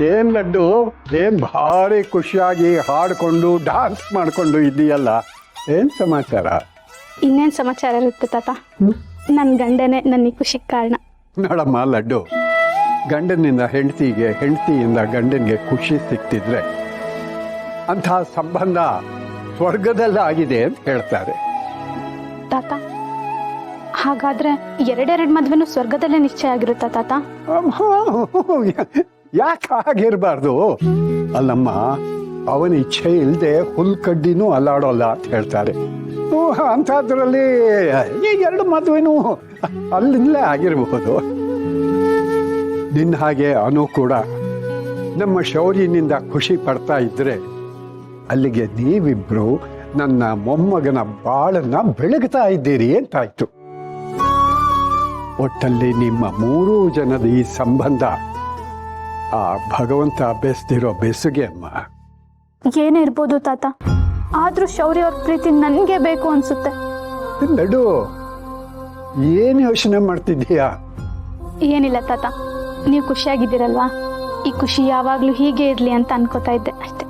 ಏನ್ ಲಡ್ಡು, ಏನ್ ಭಾರಿ ಖುಷಿಯಾಗಿ ಹಾಡ್ಕೊಂಡು ಡಾನ್ಸ್ ಮಾಡ್ಕೊಂಡು ಇದ್ದೀಯಲ್ಲ, ಏನ್ ಸಮಾಚಾರ? ಇನ್ನೇನು ಸಮಾಚಾರ ಇರುತ್ತೆ ತಾತ. ನನ್ನ ಗಂಡನೇ ನನ್ನ ಈ ಖುಷಿಗೆ ಕಾರಣ. ನೋಡಮ್ಮ ಲಡ್ಡು, ಗಂಡನಿಂದ ಹೆಂಡತಿಗೆ, ಹೆಂಡತಿಯಿಂದ ಗಂಡನಿಗೆ ಖುಷಿ ಸಿಕ್ತಿದ್ರೆ ಅಂಥ ಸಂಬಂಧ ಸ್ವರ್ಗದಲ್ಲಾಗಿದೆ ಅಂತ ಹೇಳ್ತಾರೆ. ತಾತ, ಹಾಗಾದ್ರೆ ಎರಡೆರಡು ಮದ್ವೆನೂ ಸ್ವರ್ಗದಲ್ಲೇ ನಿಶ್ಚಯ ಆಗಿರುತ್ತಾ ತಾತ? ಯಾಕೆ ಹಾಗಿರ್ಬಾರ್ದು? ಅಲ್ಲಮ್ಮ, ಅವನ ಇಚ್ಛೆ ಇಲ್ಲದೆ ಹುಲ್ಕಡ್ಡಿನೂ ಅಲ್ಲಾಡೋಲ್ಲ ಅಂತ ಹೇಳ್ತಾರೆ. ಅಂಥದ್ರಲ್ಲಿ ಈ ಎರಡು ಮದುವೆನೂ ಅಲ್ಲಿಂದಲೇ ಆಗಿರಬಹುದು. ನಿನ್ನ ಹಾಗೆ ಅನು ಕೂಡ ನಮ್ಮ ಶೌರ್ಯನಿಂದ ಖುಷಿ ಪಡ್ತಾ ಇದ್ರೆ ಅಲ್ಲಿಗೆ ನೀವಿಬ್ರು ನನ್ನ ಮೊಮ್ಮಗನ ಬಾಳನ್ನ ಬೆಳಗ್ತಾ ಇದ್ದೀರಿ ಅಂತಾಯ್ತು. ಒಟ್ಟಲ್ಲಿ ನಿಮ್ಮ ಮೂರೂ ಜನದ ಈ ಸಂಬಂಧ ಆ ಭಗವಂತ ಬೆಸ್ದಿರೋ ಬೆಸುಗೆ ಅಮ್ಮ. ಏನೇ ಇರ್ಬೋದು ತಾತ, ಆದ್ರೂ ಶೌರ್ಯ ಅವ್ರ ಪ್ರೀತಿ ನನ್ಗೆ ಬೇಕು ಅನ್ಸುತ್ತೆ. ನಡು, ಏನ್ ಯೋಚನೆ ಮಾಡ್ತಿದ್ದೀಯಾ? ಏನಿಲ್ಲ ತಾತ, ನೀವು ಖುಷಿಯಾಗಿದ್ದೀರಲ್ವಾ, ಈ ಖುಷಿ ಯಾವಾಗ್ಲೂ ಹೀಗೆ ಇರ್ಲಿ ಅಂತ ಅನ್ಕೋತಾ ಇದ್ದೆ ಅಷ್ಟೆ.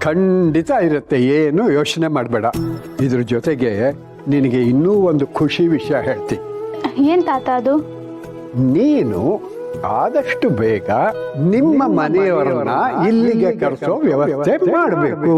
ಖಂಡಿತ ಇರುತ್ತೆ, ಏನು ಯೋಚನೆ ಮಾಡಬೇಡ. ಇದ್ರ ಜೊತೆಗೆ ನಿನಗೆ ಇನ್ನೂ ಒಂದು ಖುಷಿ ವಿಷಯ ಹೇಳ್ತೀನಿ. ಏನ್ ತಾತ ಅದು? ನೀನು ಆದಷ್ಟು ಬೇಗ ನಿಮ್ಮ ಮನೆಯವರನ್ನ ಇಲ್ಲಿಗೆ ಕರೆಸೋ ವ್ಯವಸ್ಥೆ ಮಾಡಬೇಕು.